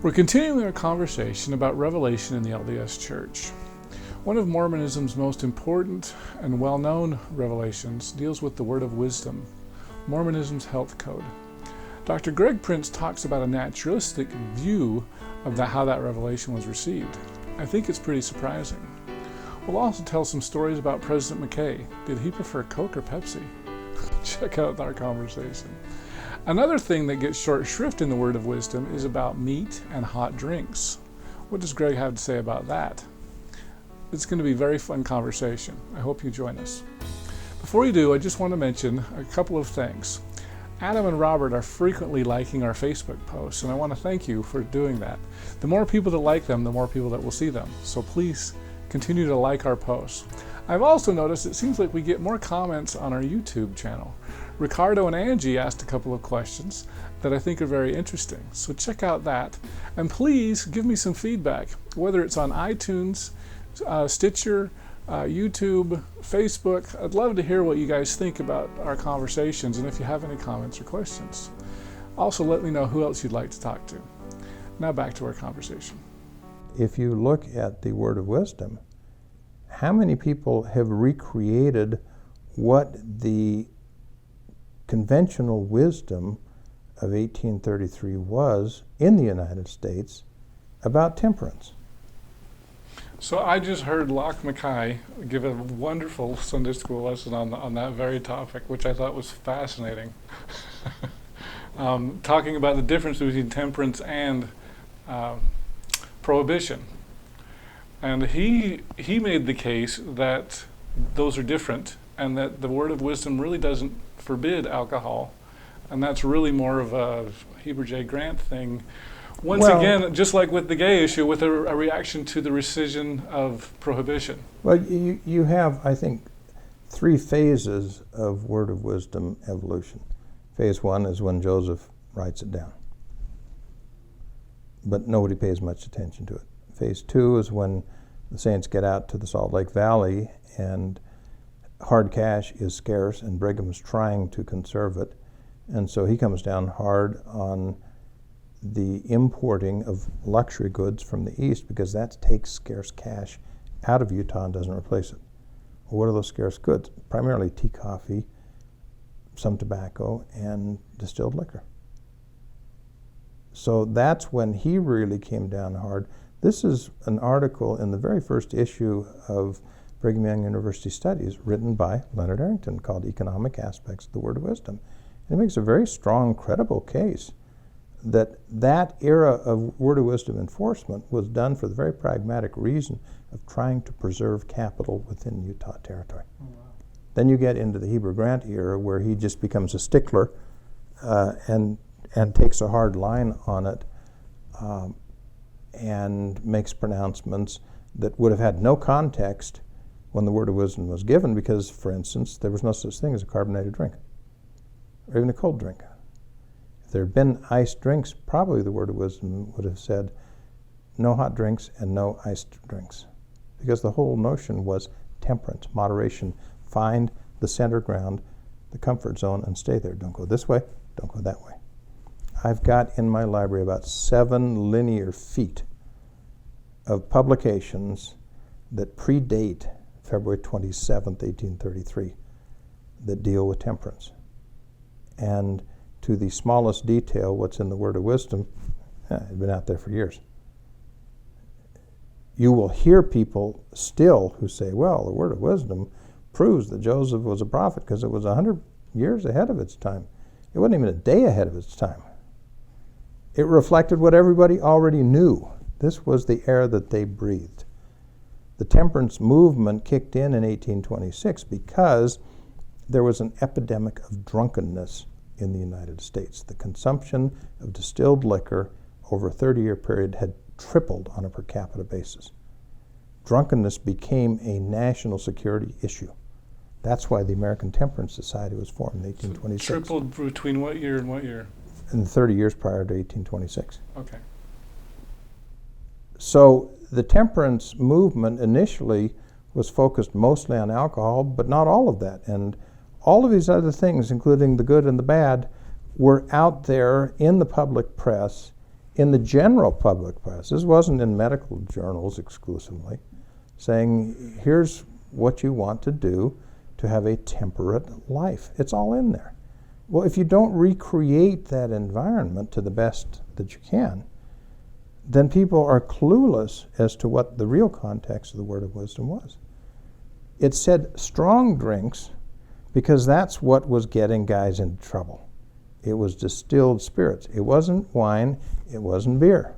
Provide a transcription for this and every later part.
We're continuing our conversation about Revelation in the LDS Church. One of Mormonism's most important and well-known revelations deals with the word of wisdom, Mormonism's health code. Dr. Greg Prince talks about a naturalistic view of how that revelation was received. I think it's pretty surprising. We'll also tell some stories about President McKay. Did he prefer Coke or Pepsi? Check out our conversation. Another thing that gets short shrift in the word of wisdom is about meat and hot drinks. What does Greg have to say about that? It's going to be a very fun conversation. I hope you join us. Before you do, I just want to mention a couple of things. Adam and Robert are frequently liking our Facebook posts, and I want to thank you for doing that. The more people that like them, the more people that will see them. So please continue to like our posts. I've also noticed it seems like we get more comments on our YouTube channel. Ricardo and Angie asked a couple of questions that I think are very interesting. So check out that. And please give me some feedback, whether it's on iTunes, Stitcher, YouTube, Facebook. I'd love to hear what you guys think about our conversations and if you have any comments or questions. Also, let me know who else you'd like to talk to. Now back to our conversation. If you look at the word of wisdom, how many people have recreated what the conventional wisdom of 1833 was in the United States about temperance? So I just heard Locke McKay give a wonderful Sunday school lesson on that very topic, which I thought was fascinating. Talking about the difference between temperance and prohibition. And he made the case that those are different and that the word of wisdom really doesn't forbid alcohol. And that's really more of a Heber J. Grant thing. Once again, just like with the gay issue, with a reaction to the rescission of prohibition. Well, you have, I think, three phases of word of wisdom evolution. Phase one is when Joseph writes it down, but nobody pays much attention to it. Phase two is when the saints get out to the Salt Lake Valley and hard cash is scarce and Brigham's trying to conserve it. And so he comes down hard on the importing of luxury goods from the East because that takes scarce cash out of Utah and doesn't replace it. Well, what are those scarce goods? Primarily tea, coffee, some tobacco, and distilled liquor. So that's when he really came down hard. This is an article in the very first issue of Brigham Young University Studies written by Leonard Arrington called Economic Aspects of the Word of Wisdom. And it makes a very strong, credible case that era of word of wisdom enforcement was done for the very pragmatic reason of trying to preserve capital within Utah Territory. Oh, wow. Then you get into the Heber Grant era where he just becomes a stickler and takes a hard line on it and makes pronouncements that would have had no context when the word of wisdom was given because, for instance, there was no such thing as a carbonated drink or even a cold drink. If there had been iced drinks, probably the word of wisdom would have said no hot drinks and no iced drinks. Because the whole notion was temperance, moderation. Find the center ground, the comfort zone, and stay there. Don't go this way, don't go that way. I've got in my library about 7 linear feet of publications that predate February 27th, 1833, that deal with temperance. And to the smallest detail, what's in the word of wisdom, it's been out there for years. You will hear people still who say, well, the word of wisdom proves that Joseph was a prophet because it was 100 years ahead of its time. It wasn't even a day ahead of its time. It reflected what everybody already knew. This was the air that they breathed. The temperance movement kicked in 1826 because there was an epidemic of drunkenness in the United States. The consumption of distilled liquor over a 30-year period had tripled on a per capita basis. Drunkenness became a national security issue. That's why the American Temperance Society was formed in 1826. So tripled between what year and what year? In the 30 years prior to 1826. Okay. So the temperance movement initially was focused mostly on alcohol, but not all of that. And all of these other things, including the good and the bad, were out there in the public press in the general public press, this wasn't in medical journals exclusively, saying, here's what you want to do to have a temperate life. It's all in there. Well, if you don't recreate that environment to the best that you can, then people are clueless as to what the real context of the word of wisdom was. It said strong drinks because that's what was getting guys into trouble. It was distilled spirits. It wasn't wine, it wasn't beer.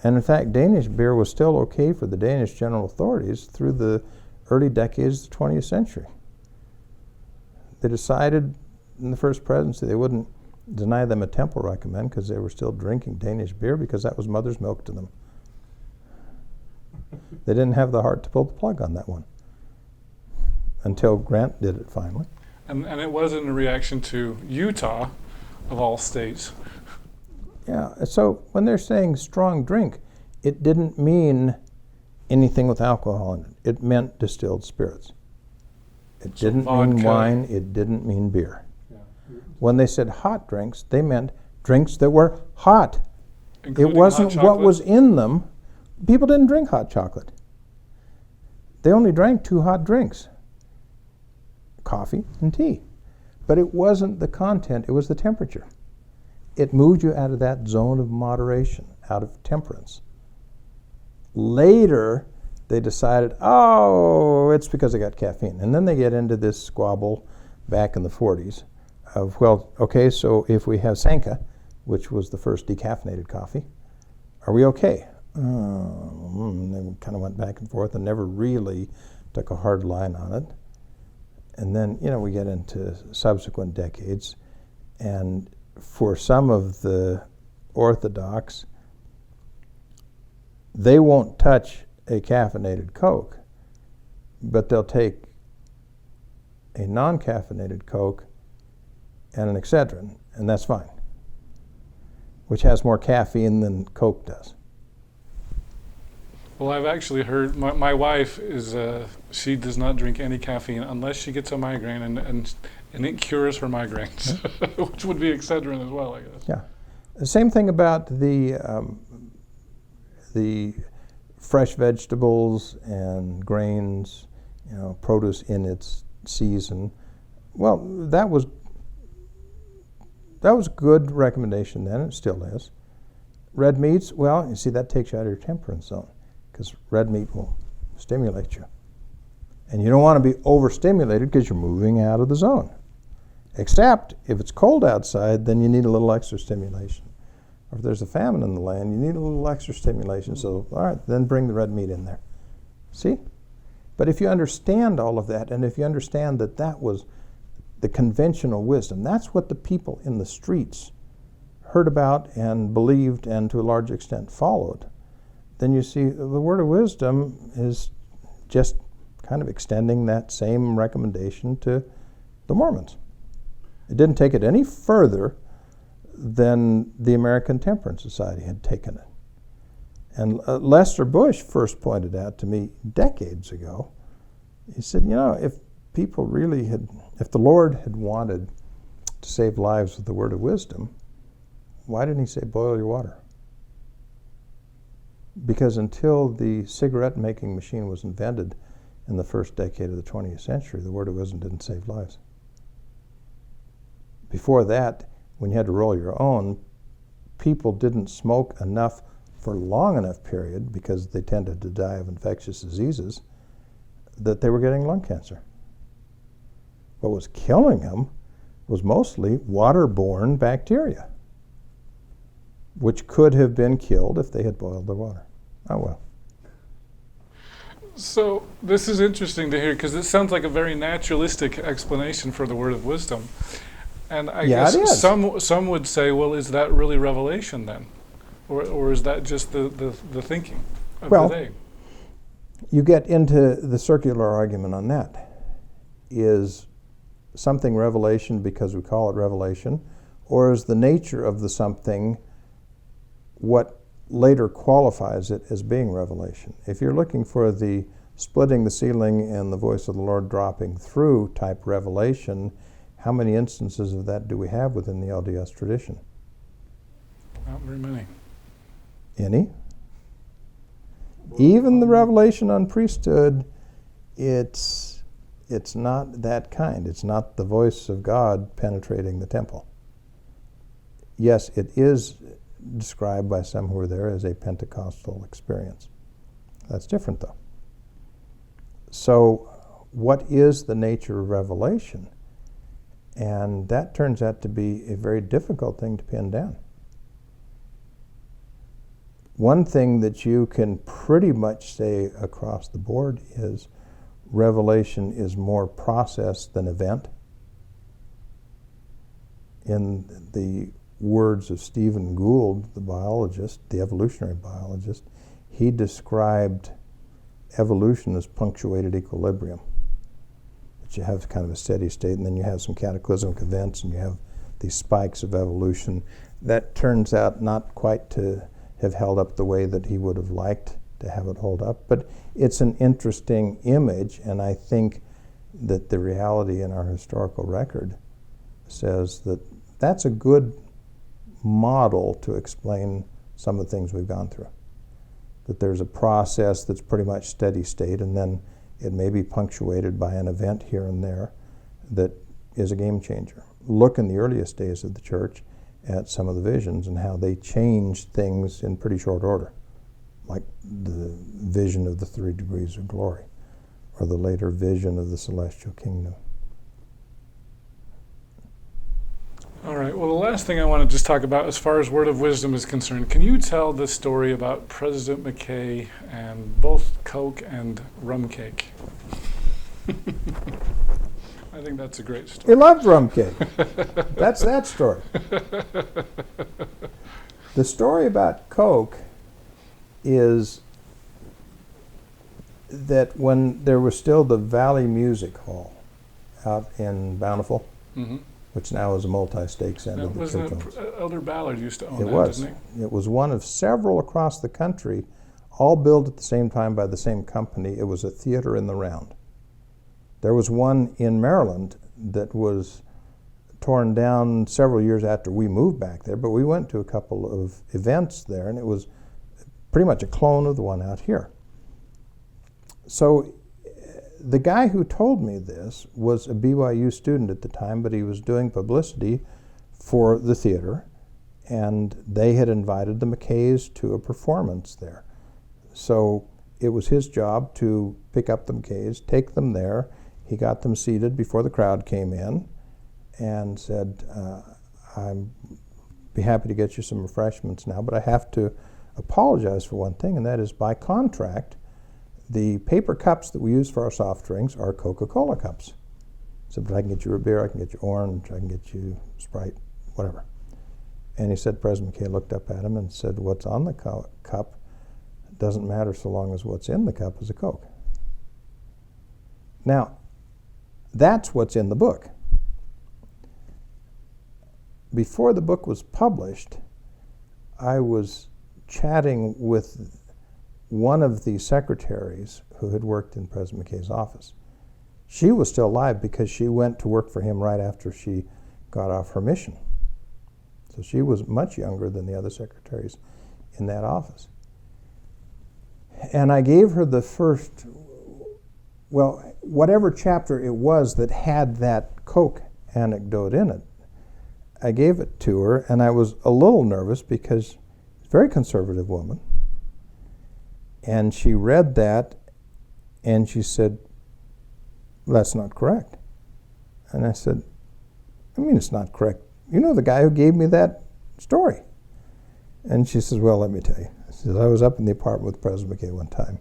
And in fact, Danish beer was still okay for the Danish general authorities through the early decades of the 20th century. They decided in the first presidency they wouldn't deny them a temple recommend because they were still drinking Danish beer because that was mother's milk to them. They didn't have the heart to pull the plug on that one until Grant did it finally. And it wasn't a reaction to Utah, of all states. Yeah, so when they're saying strong drink, it didn't mean anything with alcohol in it. It meant distilled spirits. It didn't mean wine, it didn't mean beer. Yeah. When they said hot drinks, they meant drinks that were hot. Including it wasn't hot what was in them. People didn't drink hot chocolate. They only drank 2 hot drinks, coffee and tea. But it wasn't the content, it was the temperature. It moved you out of that zone of moderation, out of temperance. Later, they decided, oh, it's because they got caffeine. And then they get into this squabble back in the 40s of, well, okay, so if we have Sanka, which was the first decaffeinated coffee, are we okay? And they kind of went back and forth and never really took a hard line on it. And then, we get into subsequent decades, and for some of the Orthodox, they won't touch a caffeinated Coke, but they'll take a non-caffeinated Coke and an Excedrin, and that's fine, which has more caffeine than Coke does. Well, I've actually heard, my wife is, she does not drink any caffeine unless she gets a migraine, and it cures her migraines, which would be Excedrin as well, I guess. Yeah. The same thing about the fresh vegetables and grains, produce in its season. Well, that was good recommendation then, it still is. Red meats, well, you see, that takes you out of your temperance zone because red meat will stimulate you. And you don't want to be overstimulated because you're moving out of the zone. Except if it's cold outside, then you need a little extra stimulation. Or if there's a famine in the land, you need a little extra stimulation. So, all right, then bring the red meat in there. See? But if you understand all of that, and if you understand that that was the conventional wisdom, that's what the people in the streets heard about and believed and to a large extent followed, then you see the word of wisdom is just kind of extending that same recommendation to the Mormons. It didn't take it any further than the American Temperance Society had taken it. And Lester Bush first pointed out to me decades ago, he said, if people really if the Lord had wanted to save lives with the word of wisdom, why didn't he say boil your water? Because until the cigarette making machine was invented in the first decade of the 20th century, the word of wisdom didn't save lives. Before that, when you had to roll your own, people didn't smoke enough for a long enough period because they tended to die of infectious diseases that they were getting lung cancer. What was killing them was mostly waterborne bacteria, which could have been killed if they had boiled their water. Oh well. So this is interesting to hear because it sounds like a very naturalistic explanation for the word of wisdom. And I guess some would say, well, is that really revelation then? Or is that just the thinking of the day? You get into the circular argument on that. Is something revelation because we call it revelation, or is the nature of the something what later qualifies it as being revelation? If you're looking for the splitting the ceiling and the voice of the Lord dropping through type revelation, how many instances of that do we have within the LDS tradition? Not very many. Any? Even the revelation on priesthood, it's not that kind. It's not the voice of God penetrating the temple. Yes, it is described by some who were there as a Pentecostal experience. That's different, though. So, what is the nature of revelation? And that turns out to be a very difficult thing to pin down. One thing that you can pretty much say across the board is revelation is more process than event. In the words of Stephen Gould, the biologist, the evolutionary biologist, he described evolution as punctuated equilibrium. That you have kind of a steady state, and then you have some cataclysmic events, and you have these spikes of evolution. That turns out not quite to have held up the way that he would have liked to have it hold up, but it's an interesting image, and I think that the reality in our historical record says that that's a good model to explain some of the things we've gone through. That there's a process that's pretty much steady state, and then it may be punctuated by an event here and there that is a game changer. Look in the earliest days of the church at some of the visions and how they changed things in pretty short order, like the vision of the 3 degrees of glory, or the later vision of the celestial kingdom. All right, well, the last thing I want to just talk about as far as word of wisdom is concerned, can you tell the story about President McKay and both Coke and rum cake? I think that's a great story. He loved rum cake. That's that story. The story about Coke is that when there was still the Valley Music Hall out in Bountiful, which now is a multi-stake center. Wasn't it Elder Ballard used to own it that, was. didn't he? It was one of several across the country, all built at the same time by the same company. It was a theater in the round. There was one in Maryland that was torn down several years after we moved back there, but we went to a couple of events there, and it was pretty much a clone of the one out here. So the guy who told me this was a BYU student at the time, but he was doing publicity for the theater, and they had invited the McKays to a performance there. So it was his job to pick up the McKays, take them there. He got them seated before the crowd came in and said, I'd be happy to get you some refreshments now, but I have to apologize for one thing, and that is by contract, the paper cups that we use for our soft drinks are Coca-Cola cups. So, but I can get you a beer, I can get you orange, I can get you Sprite, whatever. And he said, President McKay looked up at him and said, what's on the cup doesn't matter so long as what's in the cup is a Coke. Now, that's what's in the book. Before the book was published, I was chatting with one of the secretaries who had worked in President McKay's office. She was still alive because she went to work for him right after she got off her mission. So she was much younger than the other secretaries in that office. And I gave her the first, well, whatever chapter it was that had that Coke anecdote in it. I gave it to her, and I was a little nervous because she's a very conservative woman. And she read that, and she said, that's not correct. And I said, I mean, it's not correct. You know the guy who gave me that story. And she says, well, let me tell you. She says, I was up in the apartment with President McKay one time,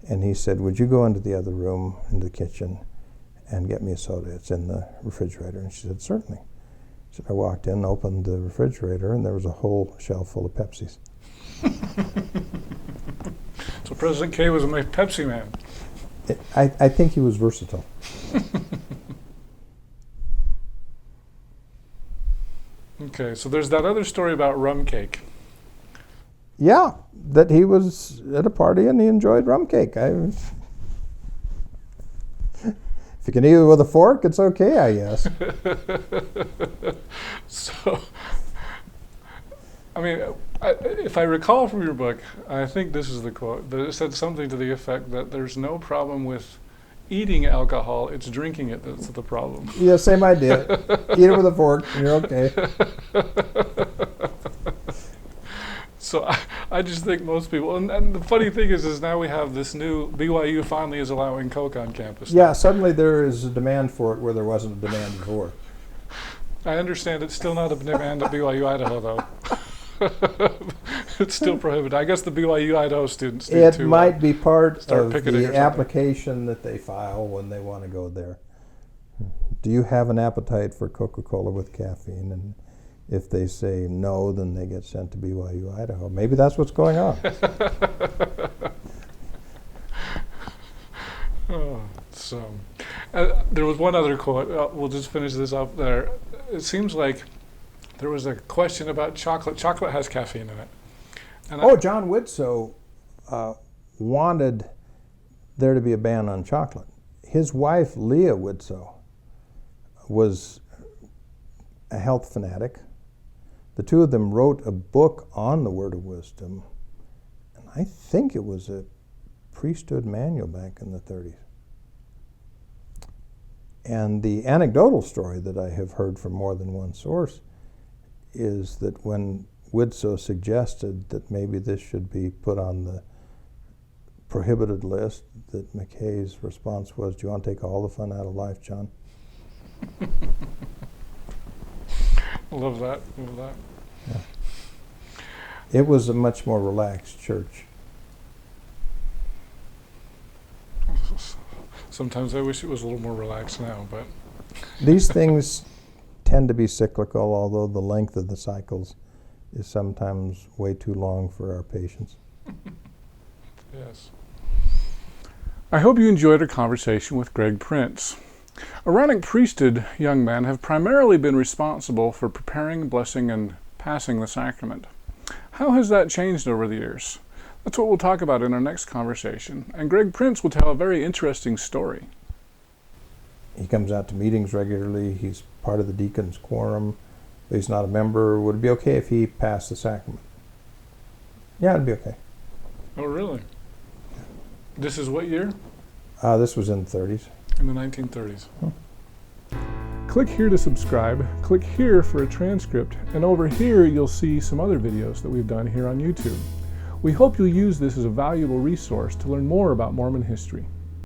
and he said, would you go into the other room, in the kitchen, and get me a soda? It's in the refrigerator. And she said, certainly. So I walked in, opened the refrigerator, and there was a whole shelf full of Pepsis. So President K was a Pepsi man. I think he was versatile. Okay, so there's that other story about rum cake. Yeah, that he was at a party and he enjoyed rum cake. If you can eat it with a fork, it's okay, I guess. So I mean, if I recall from your book, I think this is the quote, that it said something to the effect that there's no problem with eating alcohol, it's drinking it that's the problem. Yeah, same idea. Eat it with a fork and you're okay. So I just think most people, and the funny thing is now we have this new, BYU finally is allowing Coke on campus. Yeah, suddenly there is a demand for it where there wasn't a demand before. I understand it's still not a demand at BYU Idaho, though. It's still prohibited. I guess the BYU Idaho students need It to might be part of picketing or the something. application that they file when they want to go there. Do you have an appetite for Coca-Cola with caffeine? And if they say no, then they get sent to BYU Idaho. Maybe that's what's going on. There was one other quote. We'll just finish this up there. It seems like there was a question about chocolate. Chocolate has caffeine in it. And John Widtsoe wanted there to be a ban on chocolate. His wife, Leah Widtsoe, was a health fanatic. The two of them wrote a book on the Word of Wisdom, and I think it was a priesthood manual back in the 30s. And the anecdotal story that I have heard from more than one source is that when Widtsoe suggested that maybe this should be put on the prohibited list, that McKay's response was, "Do you want to take all the fun out of life, John?" Love that. Love that. Yeah. It was a much more relaxed church. Sometimes I wish it was a little more relaxed now, but These things tend to be cyclical, although the length of the cycles is sometimes way too long for our patience. yes. I hope you enjoyed our conversation with Greg Prince. Aaronic priesthood young men have primarily been responsible for preparing, blessing, and passing the sacrament. How has that changed over the years? That's what we'll talk about in our next conversation, and Greg Prince will tell a very interesting story. He comes out to meetings regularly. He's part of the deacon's quorum. But he's not a member. Would it be okay if he passed the sacrament? Yeah, it'd be okay. Oh, really? This is what year? This was in the 30s. In the 1930s. Click here to subscribe, click here for a transcript, and over here you'll see some other videos that we've done here on YouTube. We hope you'll use this as a valuable resource to learn more about Mormon history.